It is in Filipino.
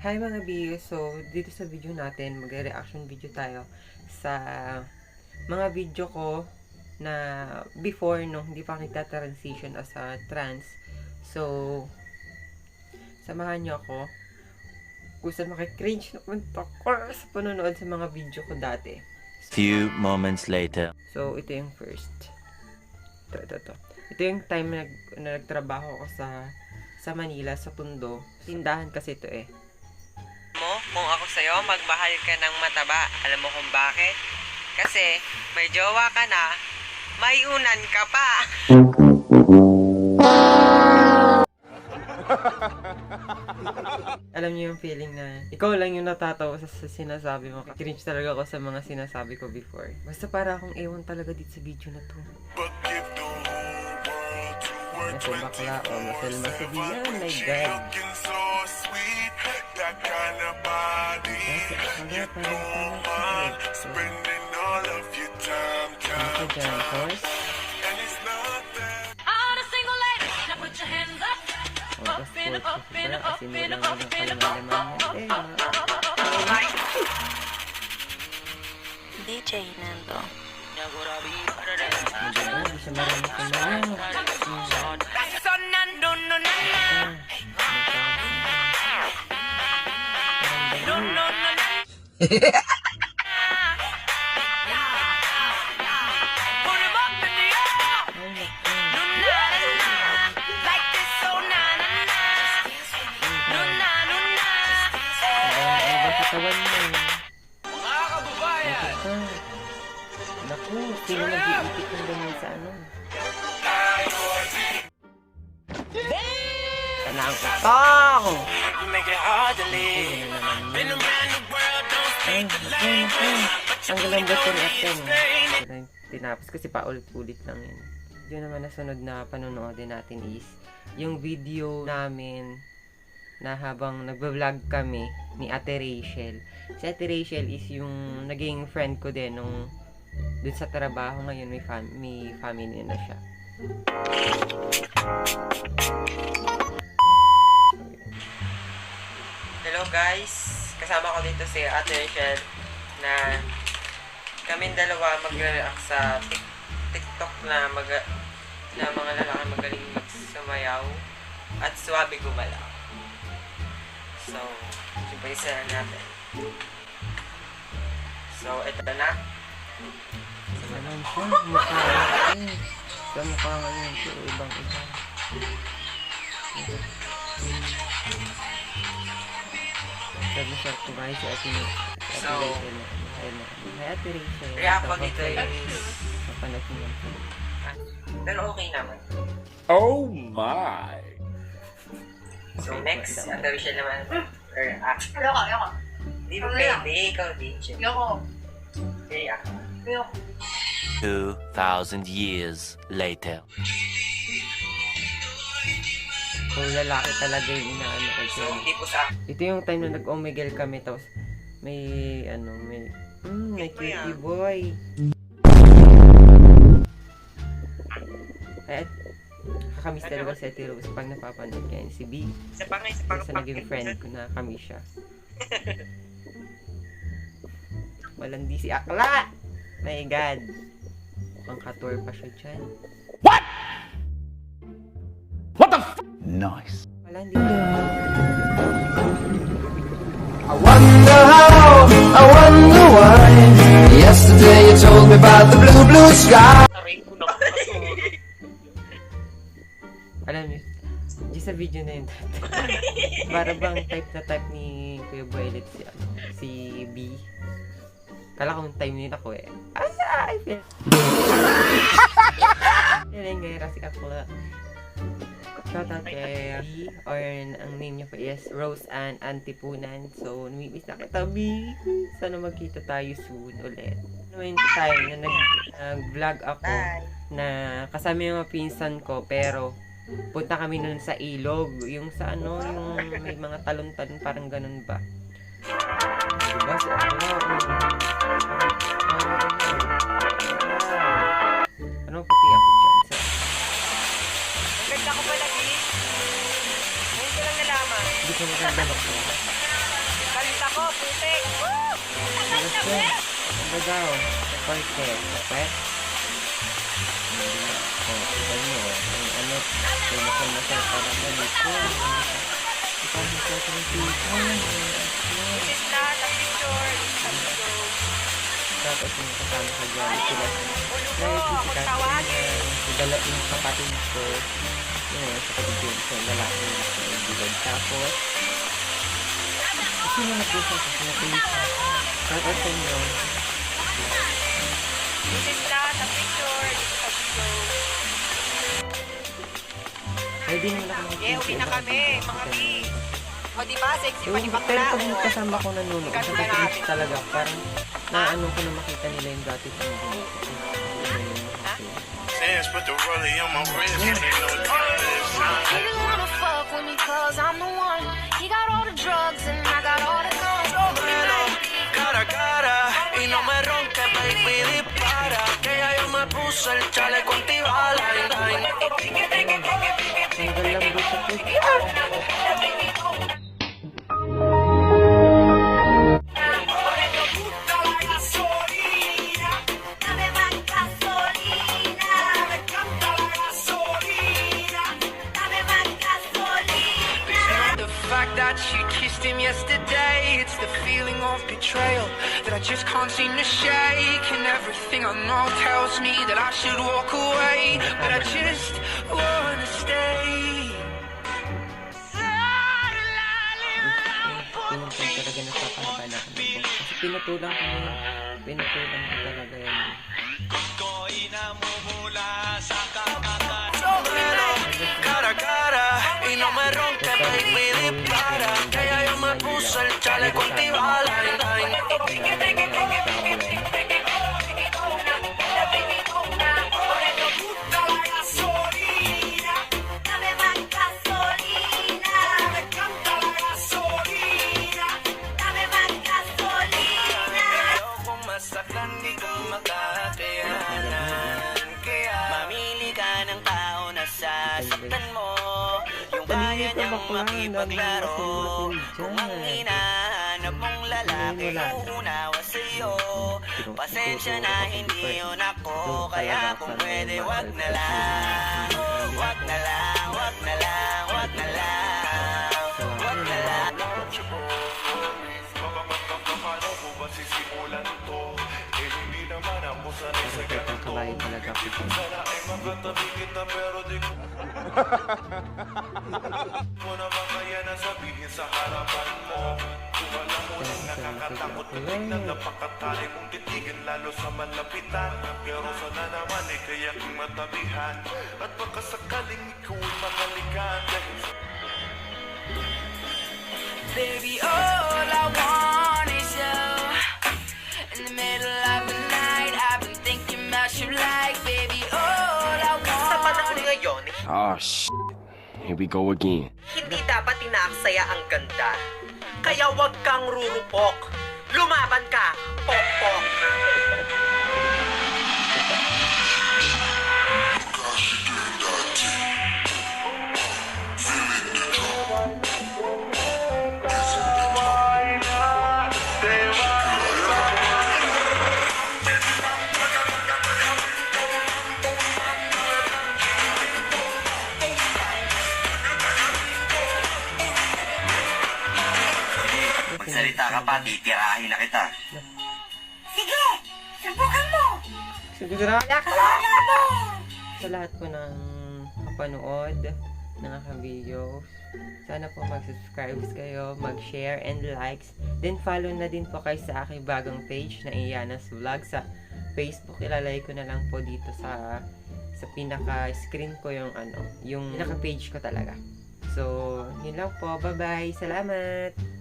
Hi mga B, so dito sa video natin, magre-reaction video tayo sa mga video ko na before nung hindi pa nagta-transition as a trans. So, samahan nyo ako kung saan makikringe naman ako sa panonood sa mga video ko dati. Few moments later. So, ito yung first. Ito. Ito yung time na nagtrabaho ko sa Manila, sa Tondo. Tindahan kasi ito eh. Kung ako sa'yo, magmahal ka ng mataba. Alam mo kung bakit? Kasi may jowa ka na, may unan ka pa. Alam niyo yung feeling na ikaw lang yung natatawa sa sinasabi mo. Cringe talaga ako sa mga sinasabi ko before. Basta para akong ewan talaga dito sa video na to. Kasi bakla o masalma sa diyan, my God. DJ Nando. Hindi siya marunong kumain. Kawan mo. Naku, sino nag-iipit ng ganyan sa ano? Tanang katang! Ang galambot ko ni Aten. Tinapos kasi paulit-ulit lang yun. Yun naman na sunod na panonoodin natin is yung video namin na habang nagbablog kami ni Ate Rachel. Si Ate Rachel is yung naging friend ko din nung dun sa trabaho. Ngayon may family na siya. Hello guys! Kasama ko dito si Ate Rachel na kaming dalawa magre-react sa TikTok na mga lalaki magaling magsumayaw at swabe gumalaw. So, simpaisa na natin. So, ito na. Alam ko, mukha natin. Sa mukha ngayon, pero ibang-iba. Sabi siya, kumain si Ate Rachel. So, hi Ate Rachel. React ko dito is napanag niya. Pero okay naman. Oh my! So, next, Ate Rachel naman. Ayoko. Hindi mo pwede, ikaw din siya. Ayoko. React. 2,000 years later. So, lalaki talaga yung inaano ko siya. So, hindi po sa... Ito yung time na nag-omegle kami, tapos may cutie boy. At kakamiss talaga si Ate Rose pag napapanood niya si B. Isa pa nga. Sa naging friend ko na kami siya. Malandi si Akla! My God! Mukhang katour pa siya dyan. What? What the f? Nice. Malandi. I wonder how, I wonder why. Yesterday you told me about the blue sky. Alam niyo, di sa video na yun, para bang type na type ni Kuya Violet si B. Kala kong time nila ko eh. I feel. Yan yung gaya si Akla. Shoutout kay B, or ang name niya po is Rose Ann Antipunan. So, namimiss na kita B. Sana magkita tayo soon ulit. Naman yung time na nag-vlog ako na kasama yung mga pinsan ko, pero punta kami nun sa ilog. Yung sa ano, yung may mga talon-talon, parang ganun ba? Diba? So, ano puti ako dyan? So, Ang ganda ko pala, Di. Ngayon ko lang nalaman. hindi ko maganda ako. Ano daw? Korte. Kapet? Kita nyo. Ano? May masal-masal parang ganito. Ikaw mo sa ating picture. This is not a picture, it's a video. Tapos yung kasama sa dyan, sila Ulo mo, tawagin. dala yung kapatid ko. Yun, sa kapatid ko, sa lalaki sa bilog. Tapos, sino nag-gusto sa sinapilip sa tapos sa inyo. This is not a picture, it's a video. Ay, di nila kami. Uwi na kami, mga B. O diba, sexy pa ni Pero bakla. pag yung kasama ko nanonood, sa Ganda kapatid natin. talaga, parang naano ko na makita nila yung dati sa mga. Dance, put the rollie on my wrist. Ain't no time. He just wanna fuck with me cause I'm the one. He got all the drugs and I got all the guns. Cara a cara y no me ronque, baby, dispara. Que ya yo me puse el chaleco antibala. Tanggal lang doon sa puso. Dame más gasolina. Me encanta la gasolina. Dame más gasolina. The fact that you kissed him yesterday, it's the feeling of betrayal that I just can't seem to shake. And everything I know tells me that I should walk away, but I just wanna stay. Pinutol talaga napapahaba na kami po. Kasi pinutulang ko yun. Pinutulang ko talaga yan. Cara a cara y no me ronque, baby, dispara. Que ya yo me puse el chaleco antibala. Dame más gasolina. Me encanta la gasolina. Dame más gasolina. Kung masaktan, di ko makakayanan. Kaya mamili ka ng tao na sasaktan mo. Yung kaya niyang makipaglaro. Kung ang hinahanap mong lalaki uunawa sa'yo. Pasensya na hindi yun ako. Kaya kung pwede wag na lang. Wag na lang, wag na lang, wag na lang. Wag na lang. Kabayan talaga ako. Lalo sa malapitan, pero sana naman ay kaya kong matabihan. At baka sakaling ikaw ay mahalikan. Baby, all I want is you. In the middle of the night, I've been thinking about you like, baby, all I Sa want. panahon ngayon, Oh, here we go again. hindi dapat inaaksaya ang ganda. Kaya wag kang rurupok. Lumaban ka, pokpok. Salita ka pa, titirahin na kita. Sige, subukan mo. Siguro sa lahat po ng kapanood ng aking videos, sana po mag-subscribe kayo, mag-share and likes. Then follow na din po kayo sa aking bagong page na Iyana's Vlog sa Facebook. Ilalagay ko na lang po dito sa pinaka-screen ko yung pinaka-page ko talaga. So, yun lang po. Bye-bye. Salamat!